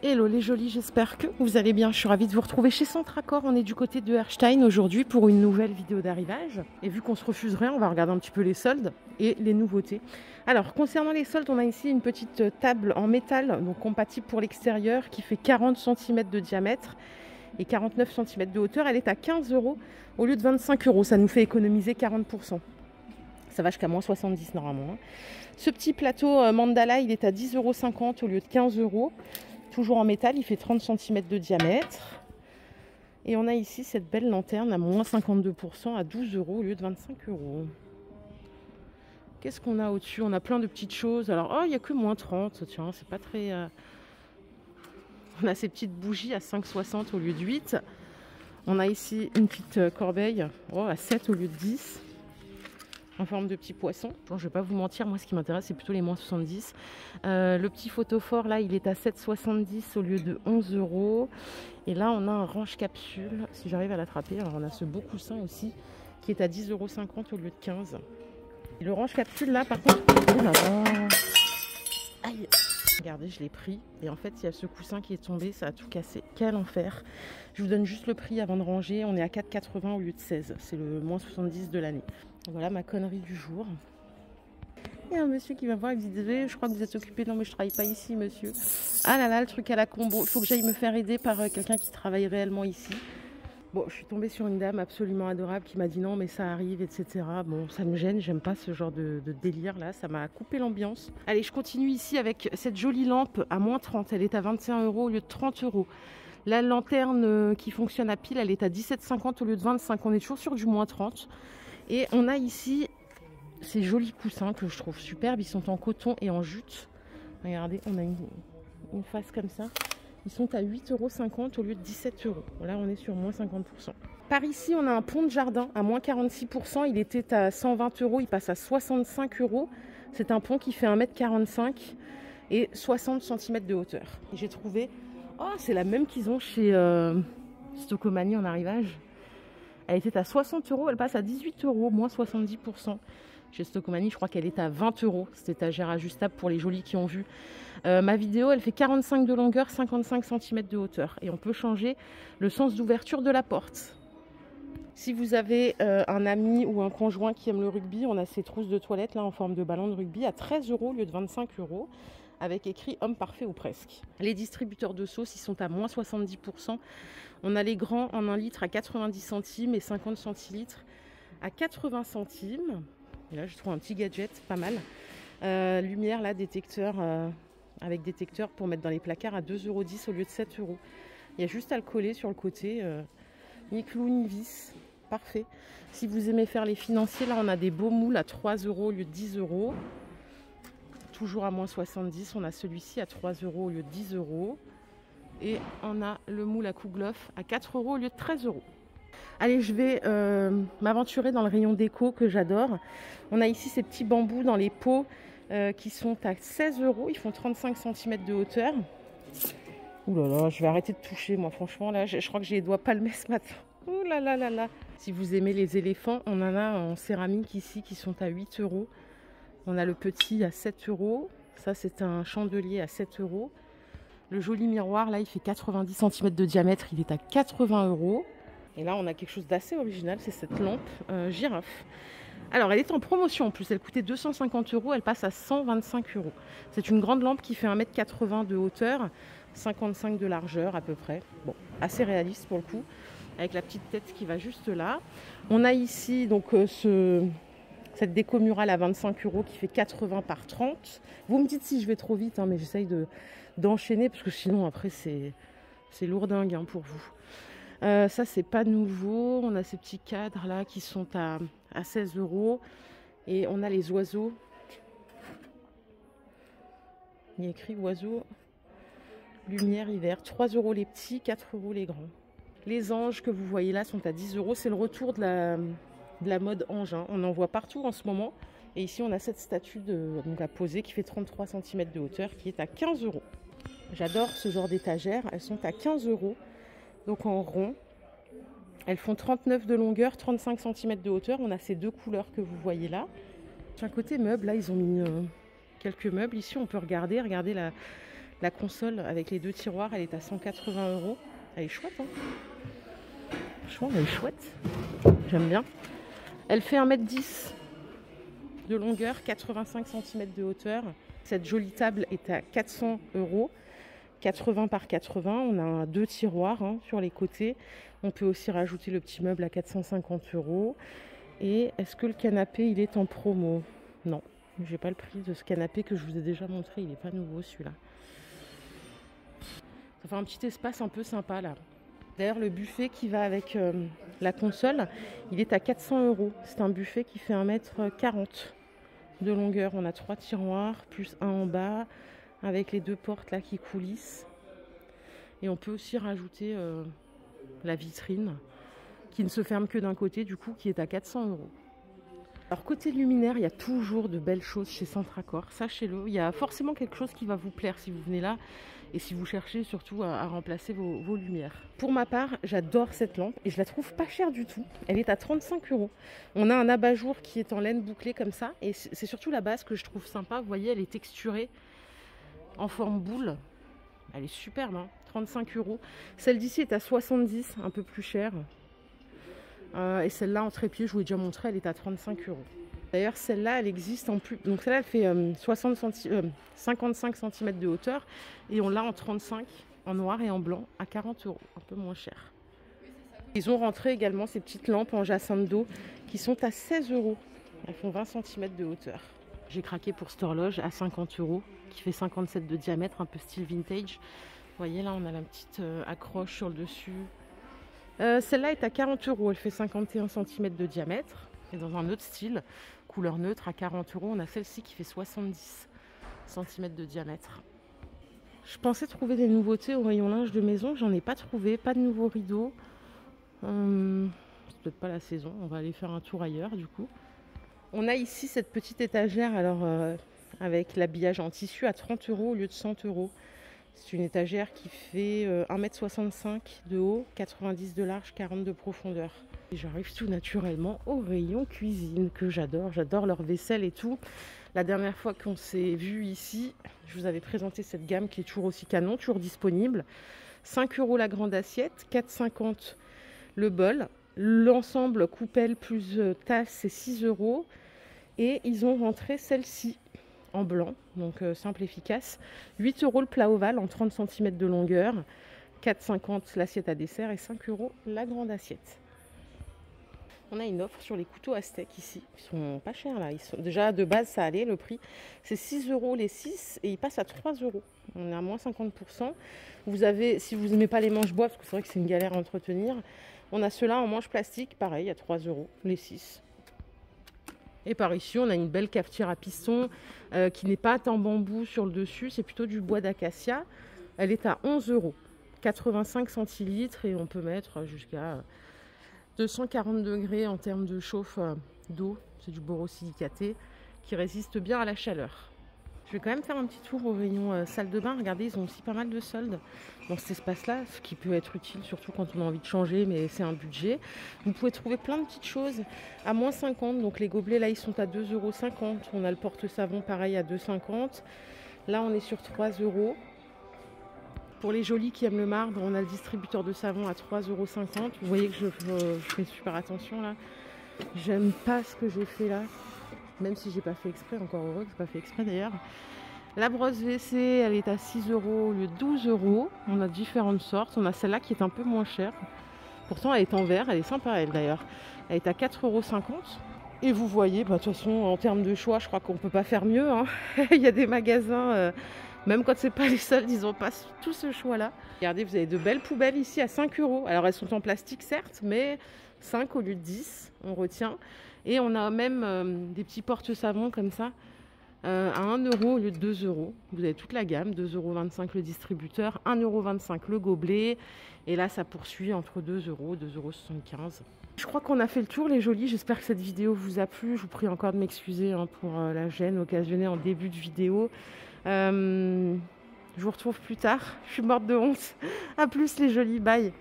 Hello les jolis, j'espère que vous allez bien. Je suis ravie de vous retrouver chez Centracor. On est du côté de Erstein aujourd'hui pour une nouvelle vidéo d'arrivage. Et vu qu'on se refuse rien, on va regarder un petit peu les soldes et les nouveautés. Alors concernant les soldes, on a ici une petite table en métal, donc compatible pour l'extérieur, qui fait 40 cm de diamètre et 49 cm de hauteur. Elle est à 15 € au lieu de 25 €. Ça nous fait économiser 40%. Ça va jusqu'à moins 70 normalement. Ce petit plateau mandala, il est à 10,50 € au lieu de 15 €. Toujours en métal, il fait 30 cm de diamètre. Et on a ici cette belle lanterne à moins 52% à 12 € au lieu de 25 €. Qu'est-ce qu'on a au-dessus? On a plein de petites choses. Alors, oh, il n'y a que moins 30. Tiens, c'est pas très... On a ces petites bougies à 5,60 au lieu de 8. On a ici une petite corbeille à 7 au lieu de 10. En forme de petit poisson. Bon, je ne vais pas vous mentir, moi ce qui m'intéresse c'est plutôt les moins 70. Le petit photophore là il est à 7,70 au lieu de 11 €. Et là on a un range capsule, si j'arrive à l'attraper. Alors on a ce beau coussin aussi qui est à 10,50 € au lieu de 15. Et le range capsule là par contre, oh là là, aïe, regardez je l'ai pris. Et en fait il y a ce coussin qui est tombé, ça a tout cassé. Quel enfer. Je vous donne juste le prix avant de ranger. On est à 4,80 au lieu de 16. C'est le moins 70 de l'année. Voilà ma connerie du jour. Il y a un monsieur qui va voir, il me dit désolé, je crois que vous êtes occupé. Non mais je travaille pas ici monsieur. Ah là là, le truc à la combo. Il faut que j'aille me faire aider par quelqu'un qui travaille réellement ici. Bon, je suis tombée sur une dame absolument adorable qui m'a dit non mais ça arrive, etc. Bon, ça me gêne, j'aime pas ce genre de délire là, ça m'a coupé l'ambiance. Allez, je continue ici avec cette jolie lampe à moins 30. Elle est à 21 € au lieu de 30 €. La lanterne qui fonctionne à pile, elle est à 17,50 au lieu de 25. On est toujours sur du moins 30. Et on a ici ces jolis coussins que je trouve superbes. Ils sont en coton et en jute. Regardez, on a une face comme ça. Ils sont à 8,50 € au lieu de 17 €. Là, on est sur moins 50%. Par ici, on a un pont de jardin à moins 46%. Il était à 120 €. Il passe à 65 €. C'est un pont qui fait 1,45 m et 60 cm de hauteur. J'ai trouvé... Oh, c'est la même qu'ils ont chez Stocomanie en arrivage. Elle était à 60 €, elle passe à 18 €, moins 70%. Chez Stocomanie, je crois qu'elle est à 20 €. Cette étagère ajustable pour les jolis qui ont vu. Ma vidéo, elle fait 45 de longueur, 55 cm de hauteur. Et on peut changer le sens d'ouverture de la porte. Si vous avez un ami ou un conjoint qui aime le rugby, on a ces trousses de toilette là en forme de ballon de rugby à 13 € au lieu de 25 €. Avec écrit homme parfait ou presque. Les distributeurs de sauce, ils sont à moins 70%. On a les grands en 1 litre à 90 centimes et 50 centilitres à 80 centimes. Et là, je trouve un petit gadget, pas mal. Lumière, là, détecteur, avec détecteur pour mettre dans les placards à 2,10 € au lieu de 7 €. Il y a juste à le coller sur le côté. Ni clou, ni vis. Parfait. Si vous aimez faire les financiers, là, on a des beaux moules à 3 € au lieu de 10 €. Toujours à moins 70, on a celui-ci à 3 € au lieu de 10 €. Et on a le moule à Kouglof à 4 € au lieu de 13 €. Allez, je vais m'aventurer dans le rayon déco que j'adore. On a ici ces petits bambous dans les pots qui sont à 16 €. Ils font 35 cm de hauteur. Ouh là là, je vais arrêter de toucher moi franchement là. Je crois que j'ai les doigts palmés ce matin. Ouh là là là là. Si vous aimez les éléphants, on en a en céramique ici qui sont à 8 €. On a le petit à 7 €. Ça, c'est un chandelier à 7 €. Le joli miroir, là, il fait 90 cm de diamètre. Il est à 80 €. Et là, on a quelque chose d'assez original. C'est cette lampe girafe. Alors, elle est en promotion en plus. Elle coûtait 250 €. Elle passe à 125 €. C'est une grande lampe qui fait 1,80 m de hauteur, 55 de largeur à peu près. Bon, assez réaliste pour le coup. Avec la petite tête qui va juste là. On a ici donc cette déco murale à 25 € qui fait 80 par 30. Vous me dites si je vais trop vite, hein, mais j'essaye d'enchaîner parce que sinon après c'est lourdingue hein, pour vous. Ça c'est pas nouveau. On a ces petits cadres là qui sont à 16 €. Et on a les oiseaux. Il y a écrit oiseaux lumière hiver. 3 € les petits, 4 € les grands. Les anges que vous voyez là sont à 10 €. C'est le retour de la mode ange. Hein. On en voit partout en ce moment. Et ici, on a cette statue donc à poser qui fait 33 cm de hauteur qui est à 15 €. J'adore ce genre d'étagères. Elles sont à 15 €. Donc en rond. Elles font 39 de longueur, 35 cm de hauteur. On a ces deux couleurs que vous voyez là. Sur un côté meuble, là, ils ont mis quelques meubles. Ici, on peut regarder La console avec les 2 tiroirs, elle est à 180 €. Elle est chouette, hein. Franchement, elle est chouette. J'aime bien. Elle fait 1,10 m de longueur, 85 cm de hauteur. Cette jolie table est à 400 €, 80 par 80. On a 2 tiroirs sur les côtés. On peut aussi rajouter le petit meuble à 450 €. Et est-ce que le canapé, il est en promo? Non, j'ai pas le prix de ce canapé que je vous ai déjà montré. Il n'est pas nouveau celui-là. Ça fait un petit espace un peu sympa là. D'ailleurs, le buffet qui va avec la console, il est à 400 €. C'est un buffet qui fait 1,40 m de longueur. On a 3 tiroirs, plus un en bas, avec les 2 portes là qui coulissent. Et on peut aussi rajouter la vitrine, qui ne se ferme que d'un côté, du coup, qui est à 400 €. Alors, côté luminaire, il y a toujours de belles choses chez Centracor, sachez-le. Il y a forcément quelque chose qui va vous plaire si vous venez là et si vous cherchez surtout à remplacer vos lumières. Pour ma part, j'adore cette lampe et je la trouve pas chère du tout. Elle est à 35 €. On a un abat-jour qui est en laine bouclée comme ça et c'est surtout la base que je trouve sympa. Vous voyez, elle est texturée en forme boule. Elle est superbe, hein, 35 €. Celle d'ici est à 70, un peu plus chère. Et celle-là en trépied, je vous ai déjà montré, elle est à 35 €. D'ailleurs, celle-là, elle existe en plus. Donc celle-là, elle fait 55 cm de hauteur. Et on l'a en 35, en noir et en blanc, à 40 €, un peu moins cher. Ils ont rentré également ces petites lampes en jacinthe d'eau qui sont à 16 €. Elles font 20 cm de hauteur. J'ai craqué pour cette horloge à 50 €, qui fait 57 de diamètre, un peu style vintage. Vous voyez, là, on a la petite accroche sur le dessus. Celle-là est à 40 €, elle fait 51 cm de diamètre. Et dans un autre style, couleur neutre, à 40 €, on a celle-ci qui fait 70 cm de diamètre. Je pensais trouver des nouveautés au rayon linge de maison, j'en ai pas trouvé, pas de nouveaux rideaux. C'est peut-être pas la saison, on va aller faire un tour ailleurs du coup. On a ici cette petite étagère alors avec l'habillage en tissu à 30 € au lieu de 100 €. C'est une étagère qui fait 1,65 m de haut, 90 de large, 40 de profondeur. Et j'arrive tout naturellement au rayon cuisine que j'adore. J'adore leur vaisselle et tout. La dernière fois qu'on s'est vu ici, je vous avais présenté cette gamme qui est toujours aussi canon, toujours disponible. 5 € la grande assiette, 4,50 € le bol. L'ensemble coupelle plus tasse, c'est 6 €. Et ils ont rentré celle-ci en blanc, donc simple, efficace. 8 € le plat ovale en 30 cm de longueur, 4,50 € l'assiette à dessert et 5 € la grande assiette. On a une offre sur les couteaux Aztec ici, ils sont pas chers là, ils sont déjà de base ça allait, le prix c'est 6 € les 6 et ils passent à 3 €. On est à moins 50%. Vous avez, si vous n'aimez pas les manches bois, parce que c'est vrai que c'est une galère à entretenir, on a ceux-là en manche plastique, pareil à 3 € les 6. Et par ici, on a une belle cafetière à piston qui n'est pas en bambou sur le dessus, c'est plutôt du bois d'acacia. Elle est à 11 €, 85 centilitres et on peut mettre jusqu'à 240 degrés en termes de chauffe d'eau. C'est du borosilicaté qui résiste bien à la chaleur. Je vais quand même faire un petit tour au rayon salle de bain. Regardez, ils ont aussi pas mal de soldes dans cet espace-là, ce qui peut être utile, surtout quand on a envie de changer, mais c'est un budget. Vous pouvez trouver plein de petites choses à moins 50. Donc les gobelets, là, ils sont à 2,50 €. On a le porte-savon, pareil, à 2,50 €. Là, on est sur 3 €. Pour les jolis qui aiment le marbre, on a le distributeur de savon à 3,50 €. Vous voyez que je fais super attention, là. J'aime pas ce que j'ai fait là. Même si j'ai pas fait exprès, encore heureux que j'ai pas fait exprès d'ailleurs. La brosse WC, elle est à 6 € au lieu de 12 €. On a différentes sortes. On a celle-là qui est un peu moins chère. Pourtant, elle est en verre. Elle est sympa, elle d'ailleurs. Elle est à 4,50 €. Et vous voyez, de toute façon, en termes de choix, je crois qu'on peut pas faire mieux. Il y a des magasins, même quand c'est pas les soldes, ils n'ont pas tout ce choix-là. Regardez, vous avez de belles poubelles ici à 5 €. Alors, elles sont en plastique, certes, mais 5 au lieu de 10, on retient. Et on a même des petits porte-savons comme ça à 1 € au lieu de 2 €. Vous avez toute la gamme, 2,25 € le distributeur, 1,25 € le gobelet. Et là, ça poursuit entre 2 €, 2,75 €. Je crois qu'on a fait le tour, les jolis. J'espère que cette vidéo vous a plu. Je vous prie encore de m'excuser pour la gêne occasionnée en début de vidéo. Je vous retrouve plus tard. Je suis morte de honte. À plus, les jolis. Bye.